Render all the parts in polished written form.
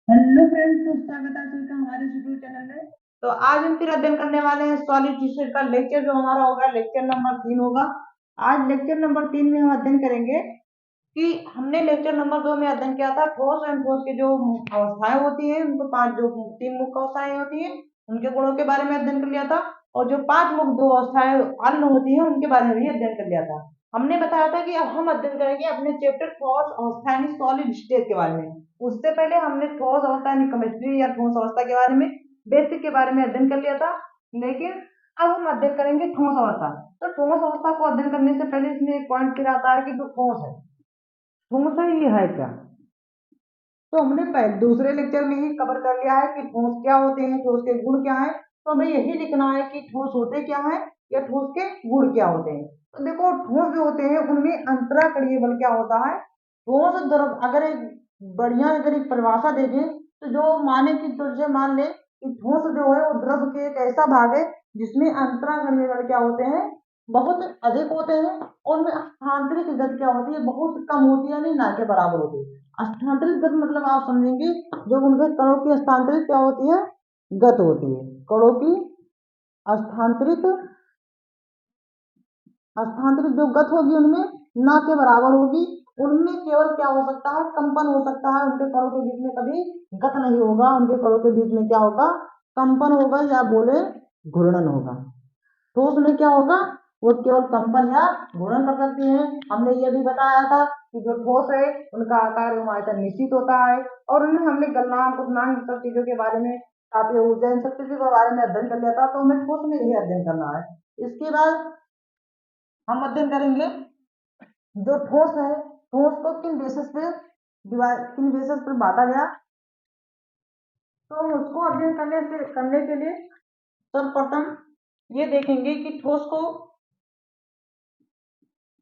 Hello friends, तो स्वागत है आप सभी का हमारे यूट्यूब चैनल में। तो आज हम फिर अध्ययन करने वाले हैं सॉलिड टिश्यू का लेक्चर जो हमारा होगा लेक्चर नंबर 3 होगा। आज लेक्चर नंबर 3 में हम अध्ययन करेंगे कि हमने लेक्चर नंबर 2 में अध्ययन किया था ठोस एवं ठोस की जो अवस्थाएं होती हैं, उनको पांच जो तीन मुख्य अवस्थाएं होती हैं उनके गुणों के बारे में अध्ययन कर लिया था। और जो पांच मुख्य दो अवस्थाएं अन्य होती हैं उनके बारे में भी अध्ययन कर लिया था। हमने बताया था कि अब हम अध्ययन करेंगे अपने चैप्टर ठोस अवस्था यानी सॉलिड स्टेट के बारे में। उससे पहले हमने ठोस अवस्था यानी केमिस्ट्री या ठोस अवस्था के बारे में बेसिक के बारे में अध्ययन कर लिया था। लेकिन अब हम अध्ययन करेंगे ठोस अवस्था। तो ठोस अवस्था को अध्ययन करने से पहले इसमें एक पॉइंट फिर आता है कि जो ठोस है, ठोस है ये है क्या। तो हमने पहले दूसरे लेक्चर में ही कवर कर लिया है कि ठोस क्या होते हैं, ठोस के गुण क्या है। तो हमें यही लिखना है कि ठोस होते क्या है या ठोस के गुण क्या होते हैं। तो देखो, ठोस जो होते हैं उनमें अंतराकणीय बल क्या होता है। ठोस द्रव अगर एक बढ़िया अगर एक परिभाषा देखें तो जो माने कि तुझे मान ले कि ठोस जो है वो द्रव के एक ऐसा भाग है जिसमें अंतराकणीय बल क्या होते हैं, बहुत अधिक होते हैं। और उनमें स्थानांतरित गति क्या होती है, बहुत कम होती है, यानी ना के बराबर होती है। स्थानांतरित गति मतलब आप समझेंगे जब उनके कणों की स्थानांतरित क्या होती है, गति होती है। कणों की स्थानांतरित स्थानांतरित जो गति होगी उनमें ना के बराबर होगी। उनमें केवल क्या हो सकता है, कंपन हो सकता है। उनके कणों के बीच में कभी गति नहीं होगा, उनके कणों के बीच में क्या होगा, कंपन होगा या बोले घूर्णन होगा। ठोस में क्या होगा, वो केवल कंपन या घूर्णन कर सकती हैं। हमने ये भी बताया था कि जो ठोस है उनका आकार एवं आयतन निश्चित होता है। और उनमें हमने गलनांक उपनांक सब चीजों के बारे में, तापीय ऊर्जा, इन सब चीजों के बारे में अध्ययन कर लिया था। तो हमें ठोस में यही अध्ययन करना है। इसके बाद हम अध्ययन करेंगे जो ठोस है, ठोस को किन बेसिस पे किन बेसिस पर बांटा गया। तो हम उसको अध्ययन करने के लिए सर्वप्रथम ये देखेंगे कि ठोस को,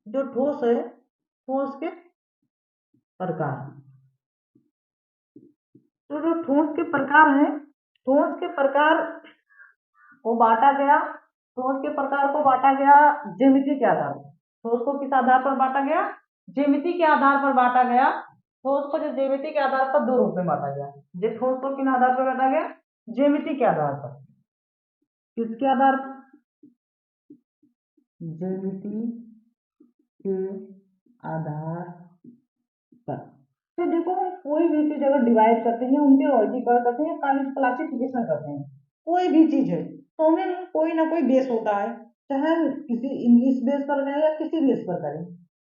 जो ठोस है, ठोस के प्रकार। तो जो ठोस के प्रकार हैं, ठोस के प्रकार को बांटा गया, ठोस के प्रकार को बांटा गया ज्यामिति के आधार पर। ठोस को किस आधार पर बांटा गया, ज्यामिति के आधार पर बांटा गया। ठोस को जो ज्यामिति के आधार पर दो रूप में बांटा गया। जो ठोस को किन आधार पर बांटा गया, ज्यामिति के आधार पर। किसके आधार पर, ज्यामिति के आधार पर। तो देखो, हम कोई भी चीज अगर डिवाइड करते हैं, उनके वर्गीकरण करते हैं, क्लासिफिकेशन करते हैं, कोई भी चीज है तो हमें कोई ना कोई बेस होता है। चाहे हम किसी इंग्लिश बेस पर करें या किसी बेस पर करें,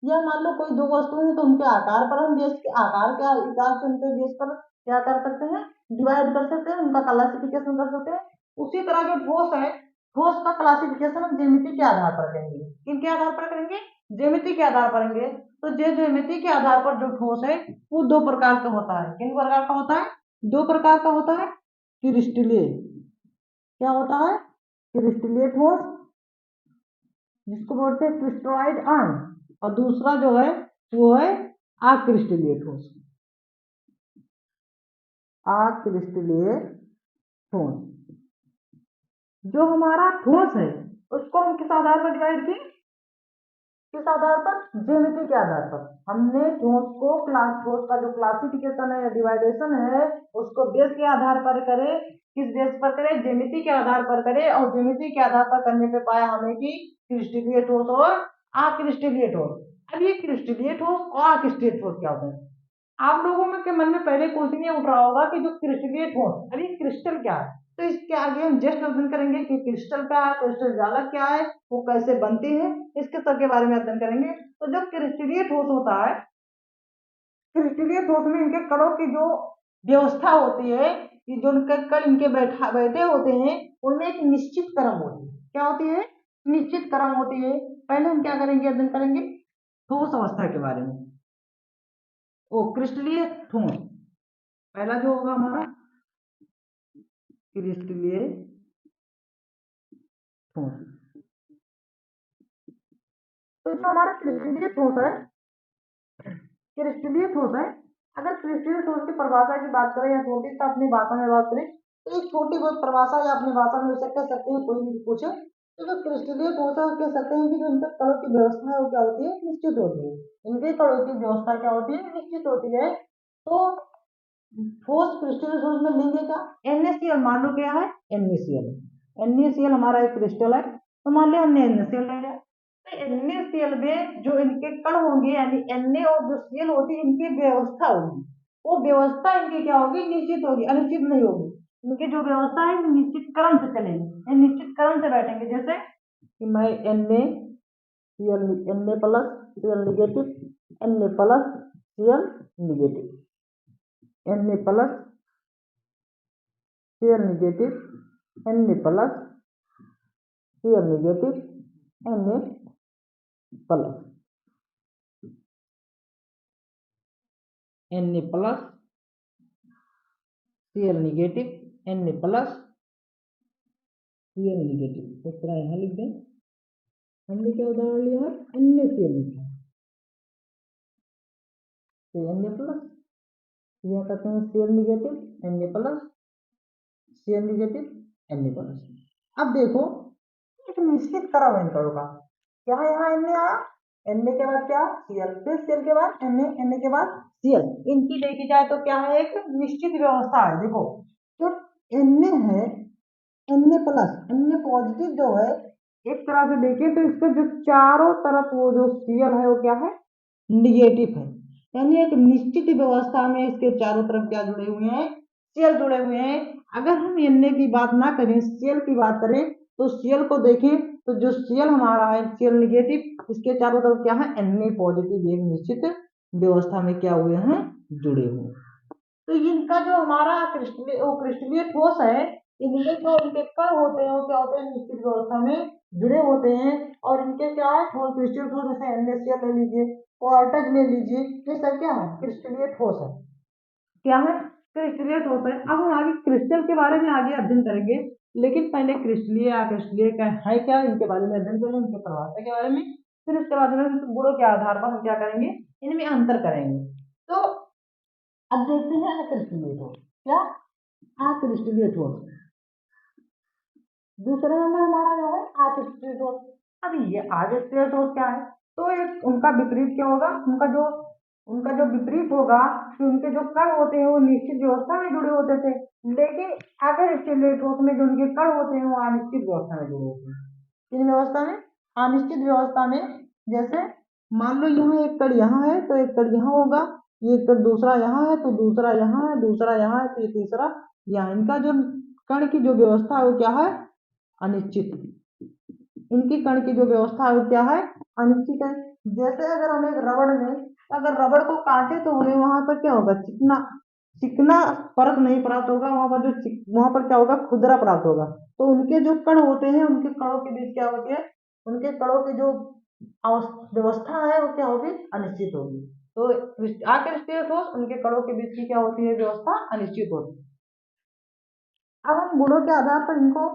या मान लो कोई दो वस्तु है तो उनके आकार पर हम बेस के आकार के हिसाब से उनके बेस पर क्या कर सकते हैं, डिवाइड कर सकते हैं, उनका क्लासिफिकेशन कर सकते हैं। उसी तरह जो ठोस है, ठोस का क्लासिफिकेशन हम ज्यामिति के आधार पर करेंगे। किनके आधार पर करेंगे, ज्यामिति के आधार पर करेंगे। तो ज्यामिति के आधार पर जो ठोस है वो दो प्रकार का होता है। किन प्रकार का होता है, दो प्रकार का होता है। क्रिस्टलीय, क्या होता है, क्रिस्टलीय ठोस, जिसको बोलते हैं क्रिस्टलॉइड अण। और दूसरा जो है वो है अक्रिस्टलीय ठोस, अक्रिस्टलीय ठोस। जो हमारा ठोस है उसको हम किस आधार पर डिवाइड किए, किस आधार पर, ज्यामिति के आधार पर। हमने ठोस को ठोस का जो क्लासिफिकेशन है या डिवाइडेशन है उसको बेस के आधार पर करे। किस बेस पर करे, ज्यामिति के आधार पर करे। और ज्यामिति के आधार पर करने पे पाया हमें कि क्रिस्टलीय ठोस और अक्रिस्टलीय ठोस। अब ये क्रिस्टलीय ठोस और अक्रिस्टलीय ठोस क्या होते हैं। आप लोगों में के मन में पहले क्वेश्चन ये उठ रहा होगा कि जो क्रिस्टलीय ठोस, अरे क्रिस्टल क्या है। तो इसके आगे हम जस्ट अध्ययन करेंगे कि क्रिस्टल क्या है, क्रिस्टल जालक क्या है, वो कैसे बनती है, इसके सब के बारे में अध्ययन करेंगे। तो जो क्रिस्टलीय ठोस होता है, क्रिस्टलीय ठोस में इनके कणों की जो व्यवस्था होती है कि जो उनके कण इनके बैठे होते हैं उनमें एक निश्चित क्रम होती है। क्या होती है, निश्चित क्रम होती है। पहले हम क्या करेंगे, अध्ययन करेंगे ठोस अवस्था के बारे में। ओ क्रिस्टलीय ठोस पहला जो होगा हमारा, क्रिस्टलीय ठोस। तो जो हमारा क्रिस्टलीय ठोस है, क्रिस्टलीय ठोस है, अगर क्रिस्टलीय ठोस की परिभाषा की बात करें या छोटी सा अपनी भाषा में बात करें, तो एक छोटी बहुत परिभाषा या अपनी भाषा में उसे कह सकते हैं, कोई भी पूछे तो जो क्रिस्टलीय ठोस है कह सकते हैं कि जो इनके कणों की व्यवस्था है वो क्या होती है, निश्चित होती है। इनके कणों की व्यवस्था क्या होती है, निश्चित होती है। तो ठोस क्रिस्टल ठोस में लेंगे क्या, NaCl, मान लो क्या है, NaCl। NaCl हमारा एक क्रिस्टल है, तो मान लिया हमने NaCl ले लिया। तो NaCl में जो इनके कण होंगे, यानी Na और जो Cl होती है, इनकी व्यवस्था होगी। वो व्यवस्था इनकी क्या होगी, निश्चित होगी, अनिश्चित नहीं होगी। इनकी जो व्यवस्था है निश्चित क्रम से चलेगी, ये निश्चित क्रम से बैठेंगे। जैसे कि मैं Na plus Cl negative, Na plus Cl negative, Na plus Cl negative, Na plus Cl negative, Na plus, Na plus Cl negative, Na plus Cl negative. इस तरह यहाँ लिख दें। हमने क्या उदाहरण लिया है, NaCl लिखा, तो Na प्लस, यहाँ कहते हैं Cl negative, Na plus, Cl negative, Na plus. अब देखो एक निश्चित क्रम है इनका होगा, क्या यहाँ Na आया, Na के बाद क्या, Cl, फिर Cl के बाद Na, Na के बाद Cl। इनकी देखी जाए तो क्या है, एक निश्चित व्यवस्था है। देखो जो Na है, Na प्लस, Na पॉजिटिव जो है, एक तरह से देखें तो इसके जो चारों तरफ वो जो Cl है वो क्या है, निगेटिव है। यानी एक निश्चित व्यवस्था में इसके चारों तरफ क्या जुड़े हुए हैं, Cl जुड़े हुए हैं। अगर हम Na की बात ना करें, Cl की बात करें, तो Cl को देखें तो जो Cl हमारा है, Cl निगेटिव, इसके चारों तरफ क्या है, Na पॉजिटिव, एक निश्चित व्यवस्था में क्या हुए हैं, जुड़े हुए। तो इनका जो हमारा क्रिस्टलीय ठोस है, इनके जो इनके कण होते हैं वो क्या होते हैं, निश्चित व्यवस्था में जुड़े होते हैं। और इनके क्या है, ठोस क्रिस्टलीय ठोस, जैसे NaCl ले लीजिए, क्वार्टज ले लीजिए, ये सब क्या है, क्रिस्टलीय ठोस है। क्या है, क्रिस्टलीय ठोस है। अब हम आगे क्रिस्टल के बारे में आगे अध्ययन करेंगे, लेकिन पहले क्रिस्टलीय क्रिस्टलीय का है क्या, इनके बारे में अध्ययन करेंगे, इनके प्रभाव के बारे में। फिर उसके बाद में गुणों के आधार पर हम क्या करेंगे, इनमें अंतर करेंगे। तो अब देखते हैं अक्रिस्टलीय ठोस, क्या, अक्रिस्टलीय ठोस। दूसरा नंबर हमारा जो है अक्रिस्टलीय ठोस। अब ये अक्रिस्टलीय ठोस क्या है, तो एक उनका विपरीत क्या होगा, उनका जो विपरीत होगा कि उनके जो कण होते हैं वो निश्चित व्यवस्था में जुड़े होते थे, लेकिन अक्रिस्टलीय ठोस में जो उनके कण होते हैं वो अनिश्चित व्यवस्था में जुड़े होते हैं। किन व्यवस्था में, अनिश्चित व्यवस्था में। जैसे मान लो यहाँ एक कण यहाँ है तो एक कण यहाँ होगा, ये कण दूसरा यहाँ है तो दूसरा यहाँ है, दूसरा यहाँ है तो ये तीसरा यहाँ। इनका जो कण की जो व्यवस्था है वो क्या है, अनिश्चित। इनकी कण की जो व्यवस्था है वो क्या है, अनिश्चित है। जैसे अगर हम एक रबड़ में, अगर रबड़ को काटे तो हमें वहां पर क्या होगा, चिकना चिकना परत नहीं प्राप्त होगा, वहां पर वहां पर क्या होगा, खुदरा प्राप्त होगा। तो उनके जो कण होते हैं, उनके कणों के बीच क्या होती है, उनके कणों की जो व्यवस्था है वो क्या होगी, अनिश्चित होगी। तो अक्रिस्टलीय ठोस, उनके कणों के बीच की क्या होती है, व्यवस्था अनिश्चित होती है। अब हम गुणों के आधार पर इनको,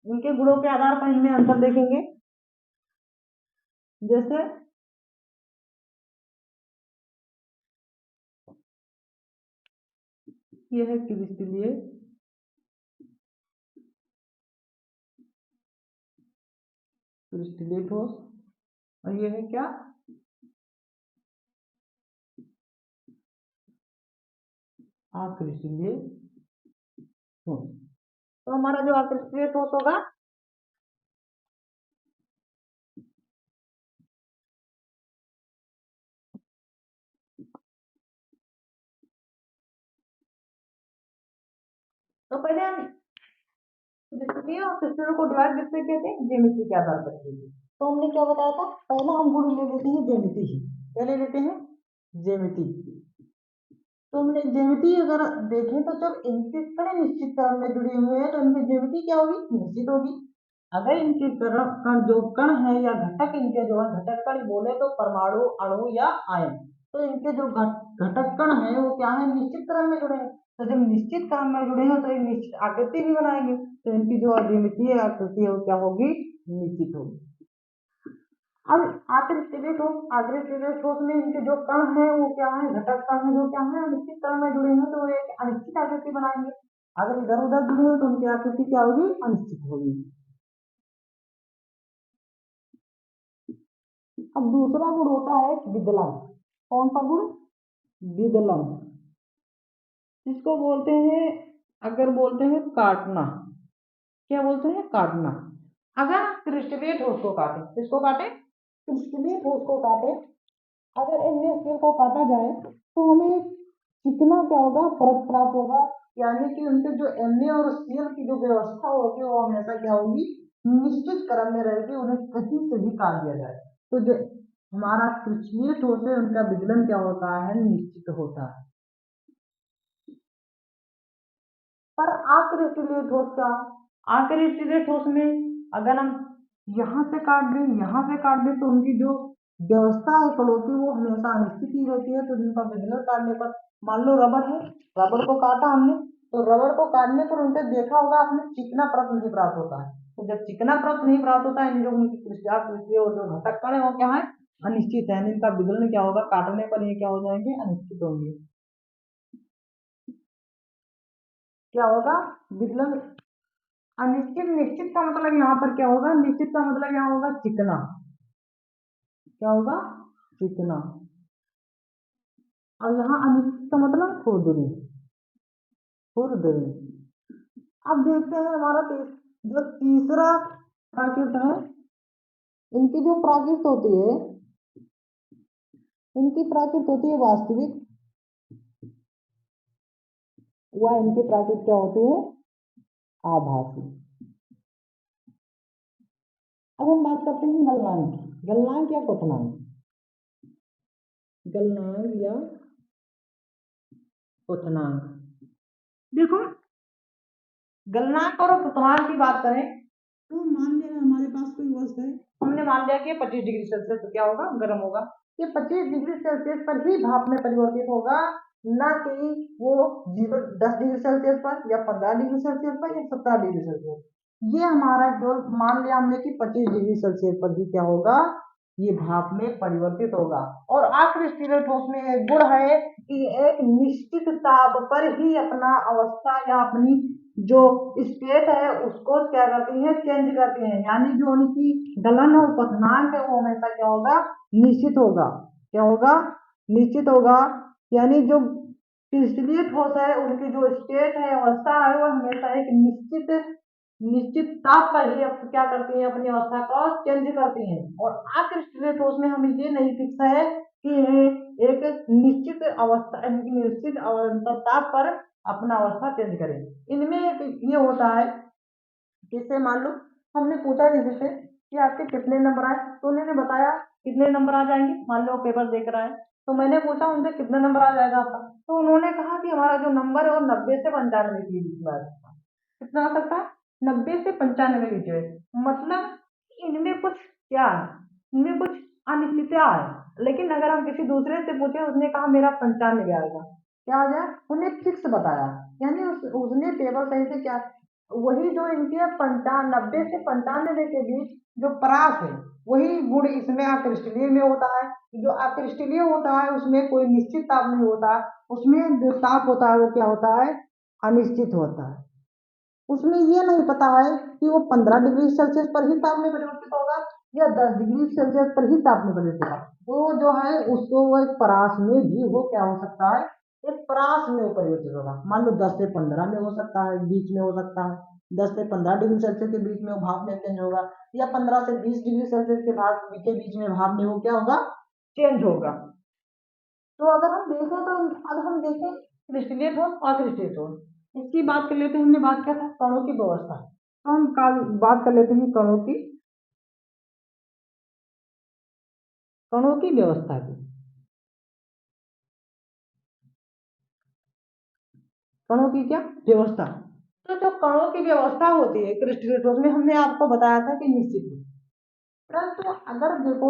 इनके गुणों के आधार पर इनमें अंतर देखेंगे। जैसे ये है क्रिस्टलीय, क्रिस्टलीय ठोस, और ये है क्या, अक्रिस्टलीय ठोस। तो हमारा जो अक्रिस्टलीय ठोस होगा, तो पहले हम क्रिस्टलीय और क्रिस्टल को डिवाइड किससे किए थे, ज्यामिति के आधार पर किए थे। तो हमने क्या बताया था, पहला हम गुण ले लेते हैं ज्यामिति ही, पहले लेते हैं ज्यामिति। तो हमने ज्यामिति अगर देखें तो जब इनके कण निश्चित क्रम में जुड़े हुए हैं तो इनकी ज्यामिति क्या होगी, निश्चित होगी। अगर इनके कण जो कण है या घटक, इनके जो है घटक कण बोले तो परमाणु, अणु या आयन, तो इनके जो घटक कण है वो क्या है, निश्चित क्रम में जुड़े हैं। तो जब निश्चित क्रम में जुड़े हैं तो एक निश्चित आकृति भी बनाएंगे, तो इनकी जो ज्यामितीय आकृति है वो क्या होगी, निश्चित होगी। अब अक्रिस्टलीय ठोस, अक्रिस्टलीय ठोस में इनके जो कण है वो क्या है, घटक कण है जो क्या है, अनिश्चित क्रम में जुड़े हैं तो एक अनिश्चित आकृति बनाएंगे। अगर इधर उधर जुड़े हो तो उनकी आकृति क्या होगी, अनिश्चित होगी। अब दूसरा गुण होता है विदलन। कौन सा गुण, विदलन। इसको बोलते हैं, अगर बोलते हैं काटना, क्या बोलते हैं, काटना। अगर क्रिस्टलीय ठोस को काटे, किसको काटे, क्रिस्टलीय ठोस को काटे, अगर इनमें स्केल को काटा जाए तो हमें कितना क्या होगा, फर्क प्राप्त होगा। यानी कि उनके जो एमए और सीएल की जो व्यवस्था होगी वो हमेशा क्या होगी, निश्चित क्रम में रहेगी, उन्हें कहीं से भी काट दिया जाए तो जो हमारा क्रिस्टलीय ठोस है उनका विचलन क्या होता है, निश्चित होता है। पर अक्रिस्टलीय ठोस का, अक्रिस्टलीय ठोस में अगर हम यहाँ से काट दें, यहाँ से काट दें, तो उनकी जो व्यवस्था है कणों की वो हमेशा अनिश्चित ही रहती है। तो जिनका विचलन काटने पर, मान लो रबड़ है, रबड़ को काटा हमने, तो रबड़ को काटने पर उनके देखा होगा आपने, चिकना परत नहीं प्राप्त होता है। तो जब चिकना परत नहीं प्राप्त होता है, जो उनकी क्रिस्टलीय और जो घटक कण है वो क्या है, अनिश्चित है। इनका विचलन क्या होगा, काटने पर ये क्या हो जाएंगे, अनिश्चित होंगे। क्या होगा, विचलन अनिश्चित। निश्चित का मतलब यहाँ पर क्या होगा, निश्चित का मतलब यहाँ होगा चिकना, क्या होगा, चिकना। और यहाँ अनिश्चित का मतलब खुरदरी, खुरदरी। अब देखते हैं हमारा जो तीसरा प्राकृत है, इनकी जो प्राकृत होती है, इनकी प्राकृत होती है वास्तविक, वह इनकी प्राकृत क्या होती है, आभासी। अब हम बात करते हैं गलनांक की, गलनांक या क्वथनांक, गलनांक या क्वथनांक। देखो गलनांक और क्वथनांक की बात करें तो मान लिया हमारे पास कोई वस्तु है, हमने मान लिया कि 25 डिग्री सेल्सियस पर क्या होगा, गर्म होगा। ये 25 डिग्री सेल्सियस पर ही भाप में परिवर्तित होगा, ना कि वो 10 डिग्री सेल्सियस पर या 15 डिग्री सेल्सियस पर या 17 डिग्री सेल्सियस। ये हमारा जो मान लिया हमने कि 25 डिग्री सेल्सियस पर ही क्या होगा, ये भाप में परिवर्तित होगा। और अक्रिस्टलीय ठोस में एक गुण है कि एक निश्चित ताप पर ही अपना अवस्था या अपनी जो स्टेट है उसको क्या करती है, चेंज करती है। यानी जो उनकी गलन और क्वथनांक है वो हमेशा क्या होगा, निश्चित होगा, क्या होगा, निश्चित होगा। यानी जो क्रिस्टलीय ठोस है उनकी जो स्टेट है, अवस्था है, वो हमेशा एक निश्चित निश्चित ताप पर ही क्या करती है, अपनी अवस्था को चेंज करती हैं। और अक्रिस्टलीय ठोस में हमें ये नहीं फिक्स है कि एक निश्चित अवस्था, निश्चित ताप पर अपना अवस्था चेंज करें। इनमें एक ये होता है, जैसे मान लो हमने पूछा किसी से कि आपके कितने नंबर आए, तो उन्होंने बताया कितने नंबर आ जाएंगे, मान लो पेपर देख रहा है, तो मैंने पूछा उनसे कितने नंबर आ जाएगा आपका, तो उन्होंने कहा कि हमारा जो नंबर है वो 90 से 95 के बीच में आ सकता है। कितना आ सकता है, 90 से 95 के बीच में। मतलब इनमें कुछ क्या है, इनमें कुछ अनिश्चितता है। लेकिन अगर हम किसी दूसरे से पूछे, उसने कहा मेरा 95 आएगा, क्या आ जाए, उन्हें फिक्स बताया। यानी उसने पेपर सही से क्या, वही जो इनके 90 से 95 के बीच जो परास है, वही गुण इसमें अक्रिस्टलीय में होता है। जो अक्रिस्टलीय होता है उसमें कोई निश्चित ताप नहीं होता, उसमें जो ताप होता है वो क्या होता है, अनिश्चित होता है। उसमें ये नहीं पता है कि वो 15 डिग्री सेल्सियस पर ही ताप में परिवर्तित होगा या 10 डिग्री सेल्सियस पर ही ताप में परिवर्तित होगा। वो जो है उसको वो एक परास में भी वो क्या हो सकता है, एक परास में वो परिवर्तित होगा। मान लो 10 से 15 में हो सकता है, बीच में हो सकता है, 10 से 15 डिग्री सेल्सियस के बीच में वो भाप में चेंज होगा, या 15 से 20 डिग्री सेल्सियस के भाप के बीच में भाप में वो क्या होगा, चेंज होगा। तो अगर हम देखें तो अब हम देखें क्रिस्टलीय ठोस और अक्रिस्टलीय ठोस, इसकी बात कर लेते हैं। हमने बात किया था कणों की व्यवस्था, तो हम बात कर लेते हैं कणों की व्यवस्था की, कणों की क्या व्यवस्था। तो जो कणों की व्यवस्था होती है क्रिस्टलीय ठोस में, हमने आपको बताया था कि निश्चित है। परंतु अगर देखो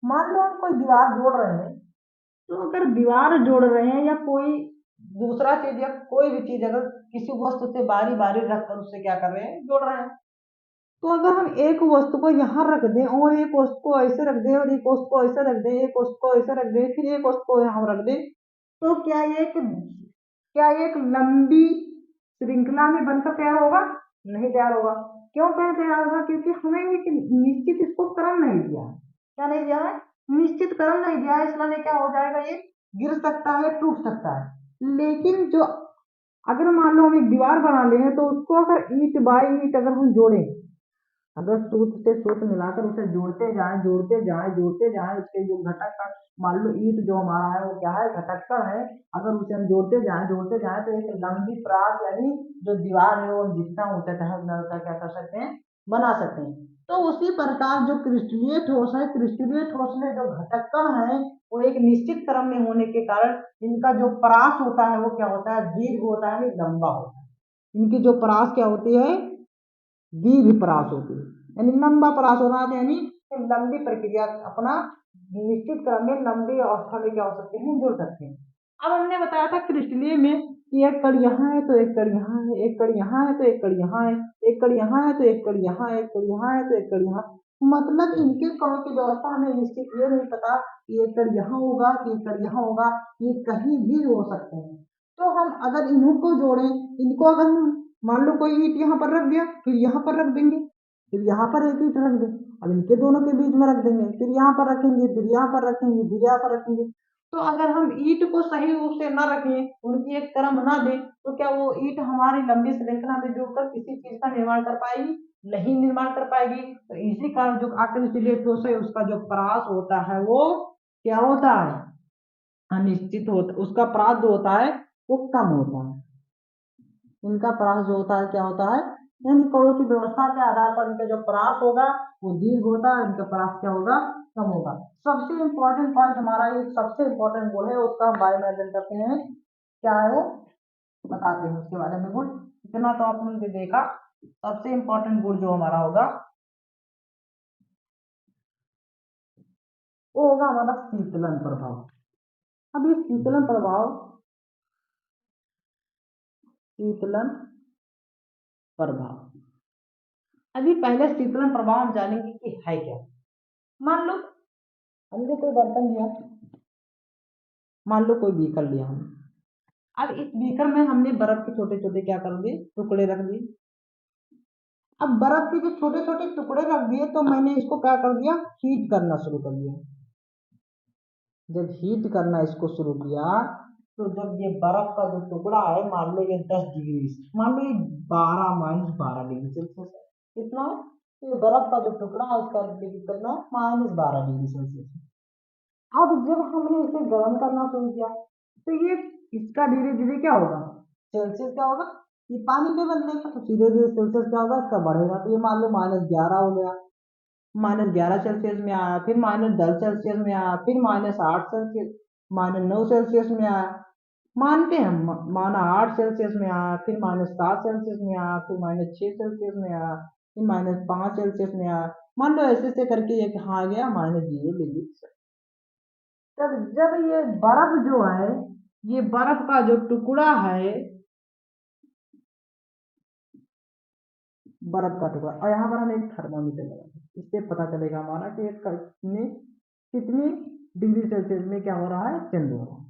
मान लो हम कोई दीवार जोड़ रहे हैं, तो अगर दीवार जोड़ रहे हैं या कोई दूसरा चीज या कोई भी चीज अगर किसी वस्तु से बारी बारी रखकर उससे क्या कर रहे हैं, जोड़ रहे हैं, तो अगर हम एक वस्तु को यहाँ रख दें और एक वस्तु को ऐसे रख दें और एक वस्तु को ऐसे रख दें, एक वस्तु को ऐसे रख दें, फिर एक वस्तु को यहाँ रख दें, तो क्या ये एक लंबी श्रृंखला में बनकर तैयार होगा, नहीं तैयार होगा। क्यों कहीं तैयार होगा, क्योंकि हमें एक निश्चित इसको क्रम नहीं दिया, क्या नहीं दिया है, निश्चित क्रम नहीं दिया है। इसलिए क्या हो जाएगा, ये गिर सकता है, टूट सकता है। लेकिन जो अगर मान लो हम एक दीवार बना ले तो उसको अगर ईंट बाय ईंट अगर हम जोड़ें, अगर सूत से सूत मिलाकर उसे जोड़ते जाएं जोड़ते जाएं जोड़ते जाएं, उसके जो घटक का मान लो ईंट जो हमारा है वो क्या है, घटक का है, अगर उसे हम जोड़ते जाएं तो एक लंबी परास यानी जो दीवार है वो जितना ऊंचा चाहे उतना ऊंचा क्या कर सकते हैं, बना सकते हैं। तो उसी प्रकार जो क्रिस्टलीय ठोस है, क्रिस्टलीय ठोस में जो घटक कण है वो एक निश्चित क्रम में होने के कारण इनका जो परास होता है वो क्या होता है, दीर्घ होता है, लंबा होता है। इनकी जो परास क्या होती है, दीर्घ परास होती है, यानी लंबा परास होना यानी लंबी प्रक्रिया अपना निश्चित क्रम में लंबी अवस्था में क्या हो सकते हैं, जुड़ सकते हैं। अब हमने बताया था क्रिस्टलीय में कि एक कण यहाँ है तो एक कण यहाँ है, एक कण यहाँ है तो एक कण यहाँ है, एक कण यहाँ है तो एक कण यहाँ है, एक कण यहाँ है तो एक कण यहाँ, मतलब इनके कणों की व्यवस्था हमें निश्चित ये नहीं पता कि एक कण यहाँ होगा कि एक कण यहाँ होगा, ये कहीं भी हो सकते हैं। तो हम अगर इन्हों को जोड़ें, इनको अगर हम मान लो कोई ईंट यहाँ पर रख दिया, फिर यहाँ पर रख देंगे, फिर यहाँ पर एक ईंट रख दें, अब इनके दोनों के बीच में रख देंगे, फिर यहाँ पर रखेंगे, फिर यहाँ पर रखेंगे, फिर यहाँ पर रखेंगे। तो अगर हम ईंट को सही रूप से न रखें, उनकी एक क्रम न दें, तो क्या वो ईंट हमारी लंबी श्रृंखला में जुड़कर किसी चीज का निर्माण कर पाएगी, नहीं निर्माण कर पाएगी। तो इसी कारण जो आकृतिलीय ठोस है उसका जो परास होता है वो क्या होता है, अनिश्चित होता, उसका परास जो होता है वो कम होता है। इनका परास जो होता है क्या होता है, यानी कणों की व्यवस्था के आधार पर इनका जो परास होगा वो दीर्घ होगा, इनका परास क्या होगा, कम होगा। सबसे इंपॉर्टेंट पॉइंट हमारा ये सबसे इंपॉर्टेंट गुण है उसका हम बारे में अध्ययन करते हैं, क्या है वो बताते हैं उसके बारे में गुण। इतना तो आपने देखा, सबसे इंपॉर्टेंट गुण जो हमारा होगा वो होगा हमारा शीतलन प्रभाव। अब ये शीतलन प्रभाव, शीतलन प्रभाव, अभी पहले शीतलन प्रभाव हम जानेंगे कि है क्या। मान लो हमने कोई बर्तन लिया, मान लो कोई बीकर लिया हमने, अब इस बीकर में हमने बर्फ के छोटे छोटे क्या कर दिए, टुकड़े रख दिए। अब बर्फ के जो छोटे छोटे टुकड़े रख दिए तो मैंने इसको क्या कर दिया, हीट करना शुरू कर दिया। जब हीट करना इसको शुरू किया तो जब ये बर्फ का जो टुकड़ा है, मान लो ये 10 डिग्री, मान लो ये 12 - 12 डिग्री सेल्सियस है, कितना, ये बर्फ का जो टुकड़ा है उसका डिग्री कितना, -12 डिग्री सेल्सियस। अब जब हमने इसे गर्म करना शुरू किया तो ये इसका धीरे धीरे क्या होगा, सेल्सियस क्या होगा, ये पानी में बदलेगा तो धीरे धीरे सेल्सियस क्या होगा, इसका बढ़ेगा। तो ये मान लो -11 हो गया, -11 सेल्सियस में आया, फिर -10 सेल्सियस में आया, फिर -8 सेल्सियस, -9 सेल्सियस में आया, मानते हैं -8 सेल्सियस में आया, फिर -7 सेल्सियस में आया, फिर -6 सेल्सियस में आया, फिर -5 सेल्सियस में आया। मान लो ऐसे ऐसे करके ये कहाँ आ गया, -0 डिग्री। तब जब ये बर्फ जो है, ये बर्फ का जो टुकड़ा है, बर्फ का टुकड़ा, और यहाँ पर हम एक थर्मामीटर लगाएंगे, इससे पता चलेगा हमारा कि कितनी कितनी डिग्री सेल्सियस में क्या हो रहा है, चेंज हो रहा है।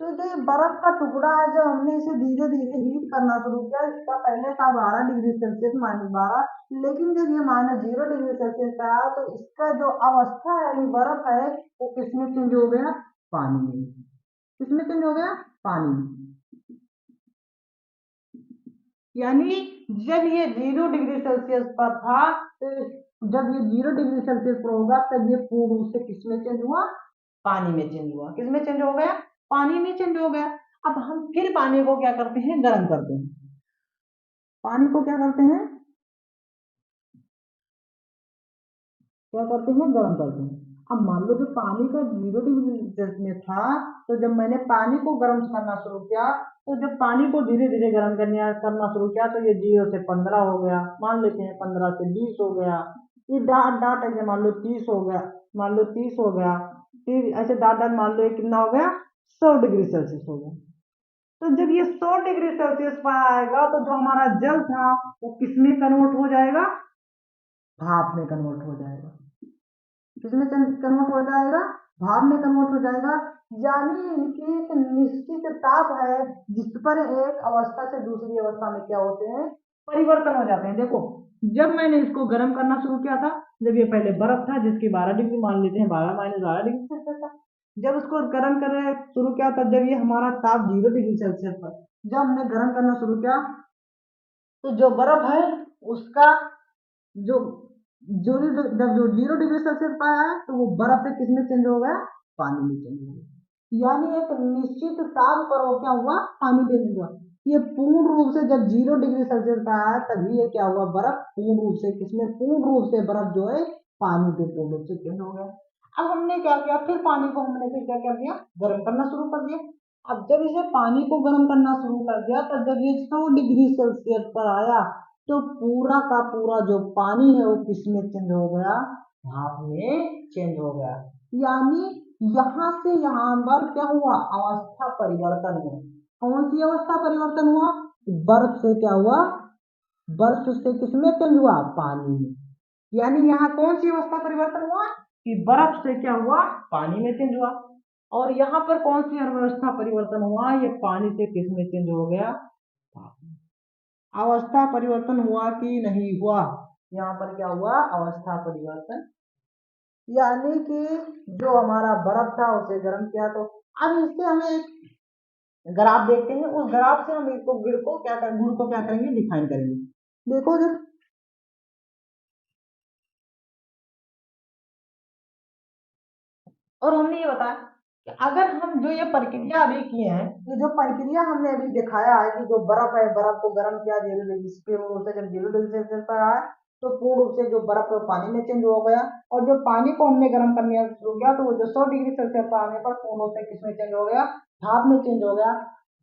तो जो ये बर्फ का टुकड़ा है, जब हमने इसे धीरे धीरे हीट करना शुरू किया, इसका पहले था 12 डिग्री सेल्सियस, -12, लेकिन जब ये -0 डिग्री सेल्सियस पे आया तो इसका जो अवस्था है यानी बर्फ है वो किसमें चेंज हो गया, पानी में। किसमें चेंज हो गया, पानी में। यानी जब ये 0 डिग्री सेल्सियस पर था तो जब ये 0 डिग्री सेल्सियस पर होगा तब ये पूर्ण रूप से किसमें चेंज हुआ, पानी में चेंज हुआ। किसमें चेंज हो गया, पानी में चेंज हो गया। अब हम फिर पानी को क्या करते हैं, गर्म करते हैं। पानी को क्या करते हैं, क्या करते हैं, गर्म करते हैं। अब मान लो जो पानी का 0 डिग्री में था, तो जब मैंने पानी को गर्म करना शुरू किया तो जब पानी को धीरे धीरे गर्म करना शुरू किया तो ये 0 से 15 हो गया, मान लेते हैं 15 से 20 हो गया, ये डाट डाट ऐसे मान लो 30 हो गया, मान लो 30 हो गया, फिर ऐसे डाट डाट मान लो ये कितना हो गया, 100 डिग्री सेल्सियस हो गया। तो जब ये 100 डिग्री सेल्सियस पर आएगा तो जो हमारा जल था वो किसमें कन्वर्ट हो जाएगा, भाप में कन्वर्ट हो जाएगा। किसमें कन्वर्ट हो जाएगा, भाप में कन्वर्ट हो जाएगा। यानी इनकी एक निश्चित ताप है जिस पर एक अवस्था से दूसरी अवस्था में क्या होते हैं, परिवर्तन हो जाते हैं। देखो जब मैंने इसको गर्म करना शुरू किया था, जब ये पहले बर्फ था जिसकी 12 डिग्री मान लेते हैं, 12 - 12 डिग्री सेल्सियस था, जब उसको गर्म करना शुरू किया तब जब ये हमारा ताप 0 डिग्री सेल्सियस पर, जब हमने गर्म करना शुरू किया तो जो बर्फ है उसका जो जो जब जो 0 डिग्री सेल्सियस पर आया तो वो बर्फ से किसमें चेंज हो गया, पानी में चेंज हो गया। यानी एक निश्चित ताप पर वो क्या हुआ, पानी में चेंज हुआ। ये पूर्ण रूप से जब 0 डिग्री सेल्सियस पर आया तभी ये क्या हुआ, बर्फ पूर्ण रूप से किसमें, पूर्ण रूप से बर्फ जो है पानी पे पूर्ण रूप से चेंज हो गया। अब हमने क्या किया, फिर पानी को हमने फिर क्या कर दिया, गर्म करना शुरू कर दिया। अब जब इसे पानी को गर्म करना शुरू कर दिया तब जब ये 100 डिग्री सेल्सियस पर आया तो पूरा का पूरा जो पानी है वो किसमें चेंज हो गया, भाप में चेंज हो गया। यानी यहाँ से यहाँ पर क्या हुआ, अवस्था परिवर्तन हुआ। कौन सी अवस्था परिवर्तन हुआ, बर्फ से क्या हुआ, बर्फ से किसमें चेंज हुआ, पानी में। यानी यहाँ कौन सी अवस्था परिवर्तन हुआ कि बर्फ से क्या हुआ, पानी में चेंज हुआ। और यहाँ पर कौन सी अवस्था परिवर्तन हुआ, ये पानी से किसमें चेंज हो गया, अवस्था परिवर्तन हुआ कि नहीं हुआ, यहाँ पर क्या हुआ, अवस्था परिवर्तन। यानी कि जो हमारा बर्फ था उसे गर्म किया। तो अब इससे हमें एक ग्राफ देखते हैं, उस ग्राफ से हम इसको गुण को क्या करेंगे, गुण को क्या करेंगे, डिफाइन करेंगे। देखो जब और हमने ये बताया कि अगर हम जो ये प्रक्रिया अभी किए हैं, ये जो प्रक्रिया हमने अभी दिखाया है कि जो बर्फ है, बर्फ को गर्म किया 0 डिग्री से, जब 0 डिग्री सेल्सियस पर आया तो पूर्ण रूप से जो बर्फ है पानी में चेंज हो गया। और जो पानी को हमने गर्म करने शुरू किया तो वो जो 100 डिग्री सेल्सियस पर आने पर पूर्ण रूप से किसमें चेंज हो गया, भाप में चेंज हो गया।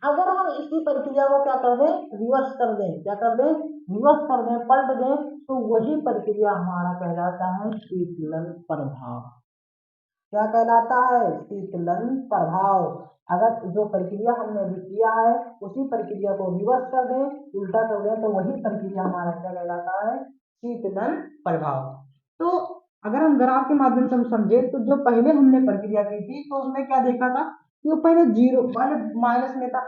अगर हम इसी प्रक्रिया को क्या कर दें, रिवर्स कर दें, क्या कर दें, रिवर्स कर दें, पलट दें, तो वही प्रक्रिया हमारा कहलाता है शीतलन प्रभाव। क्या कहलाता है, शीतलन प्रभाव। अगर जो प्रक्रिया हमने अभी किया है उसी प्रक्रिया को रिवर्स कर दें, उल्टा कर दें, तो वही प्रक्रिया हमारा क्या कहलाता है, शीतलन प्रभाव। तो अगर हम ग्राफ के माध्यम से हम समझे तो जो पहले हमने प्रक्रिया की थी तो उसमें क्या देखा था कि वो पहले जीरो पहले माइनस में था,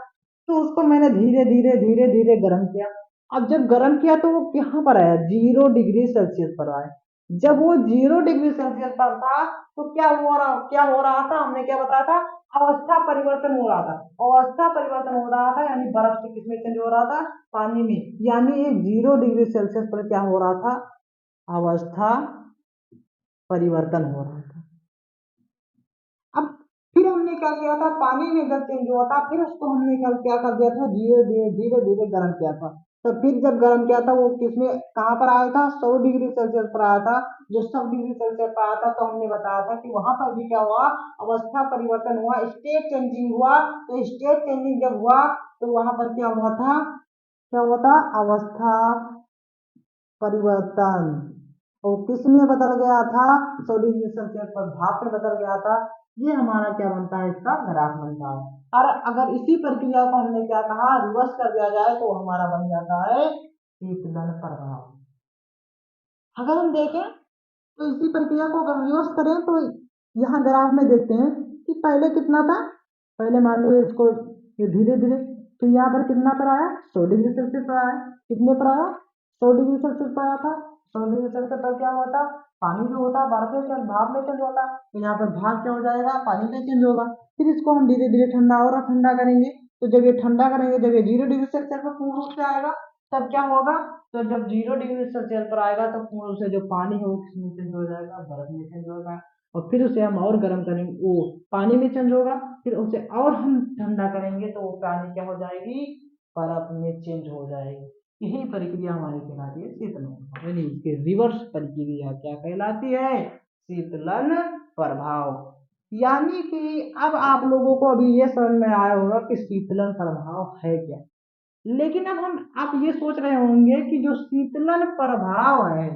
तो उसको मैंने धीरे धीरे धीरे धीरे गर्म किया। अब जब गर्म किया तो वो यहाँ पर आया, 0 डिग्री सेल्सियस पर आया। जब वो 0 डिग्री सेल्सियस पर था तो क्या हो रहा था, हमने क्या बताया था, अवस्था परिवर्तन हो रहा था। अवस्था परिवर्तन हो रहा था यानी बर्फ से किसमें चेंज हो रहा था, पानी में। यानी ये 0 डिग्री सेल्सियस पर क्या हो रहा था, अवस्था परिवर्तन हो रहा था। अब फिर हमने क्या किया था, पानी में जब चेंज हुआ था फिर उसको हमने क्या कर दिया था, धीरे धीरे धीरे धीरे गर्म किया था। तो फिर जब गर्म किया था वो किसमें कहाँ पर आया था, 100 डिग्री सेल्सियस पर आया था। जो 100 डिग्री सेल्सियस पर आया था तो हमने बताया था कि वहां पर भी क्या हुआ, अवस्था परिवर्तन हुआ, स्टेट चेंजिंग हुआ। तो स्टेट चेंजिंग जब हुआ तो वहां पर क्या हुआ था, क्या हुआ था, अवस्था परिवर्तन। और किसमें बदल गया था, 100 डिग्री सेल्सियस पर भाप में बदल गया था। ये हमारा क्या बनता है, इसका ग्राफ बनता है। और अगर इसी प्रक्रिया को हमने क्या कहा, रिवर्स कर दिया जाए तो हमारा बन जाता है शीतलन प्रभाव। अगर हम देखें तो इसी प्रक्रिया को अगर रिवर्स करें तो यहाँ ग्राफ में देखते हैं कि पहले कितना था, पहले मान लो इसको ये धीरे धीरे, तो यहाँ पर कितना पर आया, 100 डिग्री सेल्सियस पर आया। कितने पर आया, 100 डिग्री सेल्सियस पर आया था। 100 डिग्री सेल्सियस पर क्या होता, पानी जो होता है बर्फ में चेंज, भाप में चेंज होता, तो यहाँ पर भाप क्या हो जाएगा, पानी में चेंज होगा। फिर इसको हम धीरे धीरे ठंडा और ठंडा करेंगे। तो जब ये ठंडा करेंगे, जब ये 0 डिग्री सेल्सियस पर पूर्ण रूप से आएगा तब क्या होगा, तो जब 0 डिग्री सेल्सियस पर आएगा तो पूर्ण रूप से जो पानी है वो किसमें चेंज हो जाएगा, बर्फ में चेंज होगा। और फिर उसे हम और गर्म करेंगे, वो पानी में चेंज होगा। फिर उसे और हम ठंडा करेंगे तो वो पानी क्या हो जाएगी, बर्फ में चेंज हो जाएगी। यही प्रक्रिया हमारी कहलाती है शीतलन प्रभाव। यानी इसके रिवर्स प्रक्रिया क्या कहलाती है, शीतलन प्रभाव। यानी कि अब आप लोगों को अभी ये समझ में आया होगा कि शीतलन प्रभाव है क्या। लेकिन अब हम आप ये सोच रहे होंगे कि जो शीतलन प्रभाव है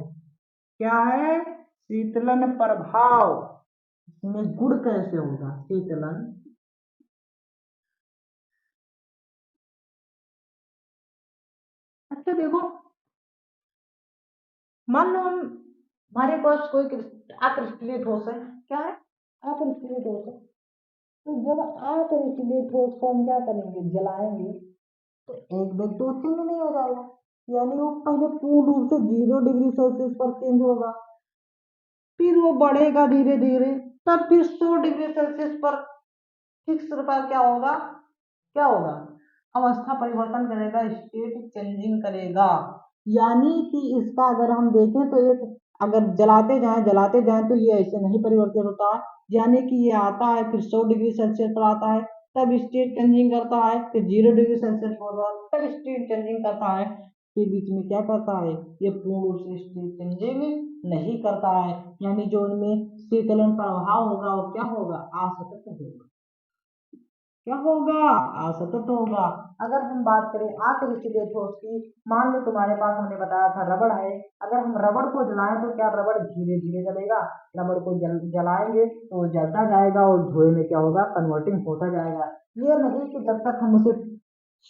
क्या है, शीतलन प्रभाव में गुण कैसे होगा, शीतलन। अच्छा देखो, मान लो हम हमारे पास कोई अक्रिस्टलीय ठोस है, क्या है, अक्रिस्टलीय ठोस है। तो जब अक्रिस्टलीय ठोस को हम क्या करेंगे, जलाएंगे, तो एक बेग तो चेंज नहीं हो जाएगा। यानी वो पहले पूर्ण रूप से 0 डिग्री सेल्सियस पर चेंज होगा, फिर वो बढ़ेगा धीरे धीरे, तब फिर 100 डिग्री सेल्सियस पर फिक्स का क्या होगा, अवस्था परिवर्तन करेगा, स्टेट चेंजिंग करेगा। यानी कि इसका अगर हम देखें तो एक, अगर जलाते जाएं तो ये ऐसे नहीं परिवर्तित होता है। यानी कि ये आता है फिर 100 डिग्री सेल्सियस पर आता है, तब स्टेट चेंजिंग करता है, फिर 0 डिग्री सेल्सियस पर आता है, तब स्टेट चेंजिंग करता है। के बीच में क्या करता है, ये पूर्ण रूप से स्टेट चेंजिंग नहीं करता है। यानी जो इनमें शीतलन प्रभाव होगा वो क्या होगा, असतत होगा। क्या होगा, असतत होगा। अगर हम बात करें अक्रिस्टलीय ठोस की, मान लो तुम्हारे पास हमने बताया था रबड़ है, अगर हम रबड़ को जलाएं तो क्या रबड़ धीरे धीरे जलेगा, रबड़ को जलाएंगे तो जलता जाएगा और धुएं में क्या होगा, कन्वर्टिंग होता जाएगा। ये नहीं कि जब तक हम उसे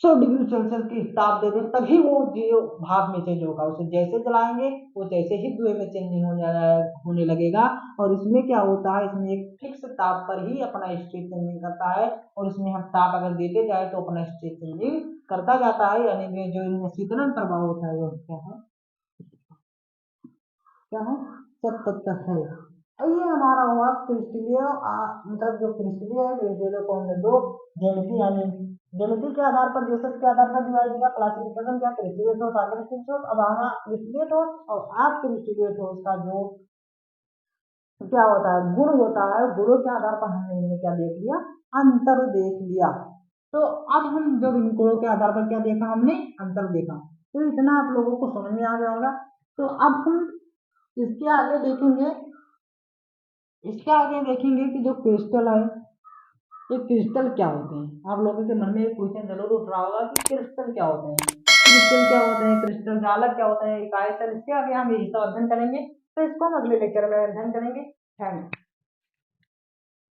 100 डिग्री सेल्सियस की ताप दे दें तभी वो जीरो भाप में चेंज होगा, उसे जैसे जलाएंगे वो जैसे ही धुएं में चेंजिंग होने लगेगा। और इसमें क्या होता है, इसमें एक फिक्स ताप पर ही अपना स्टेट चेंजिंग करता है, और इसमें हम ताप अगर देते जाए तो अपना स्टेट चेंजिंग करता जाता है। यानी कि जो इनमें शीतलन प्रभाव होता है वो क्या है, सब तब तक है। ये हमारा हुआ क्रिस्टलीय, मतलब जो क्रिस्टलीय है क्रिस्टलीय कौन से दो, ज्यामिति यानी ज्यामिति के आधार पर, जेसस के आधार पर डिवाइड होगा। क्लासिफिकेशन क्या, क्रिस्टलीय ठोस, अक्रिस्टलीय ठोस। अब हमारा क्रिस्टलीय ठोस और अक्रिस्टलीय ठोस का जो क्या होता है, गुण होता है, गुणों के आधार पर हमने इनमें क्या देख लिया, अंतर देख लिया। तो अब हम जब इन गुणों के आधार पर क्या देखा, हमने अंतर देखा, तो इतना आप लोगों को समझ में आ गया होगा। तो अब हम इसके आगे देखेंगे, कि जो क्रिस्टल है, ये क्रिस्टल क्या होते हैं। आप लोगों के मन में एक क्वेश्चन जरूर उठ रहा होगा कि क्रिस्टल क्या होते हैं, क्रिस्टल क्या होते हैं, क्रिस्टल जालक क्या होते हैं, इकाई सेल, इसके आगे हम यही सब अध्ययन करेंगे। तो इसको हम अगले लेक्चर में अध्ययन करेंगे। थैंक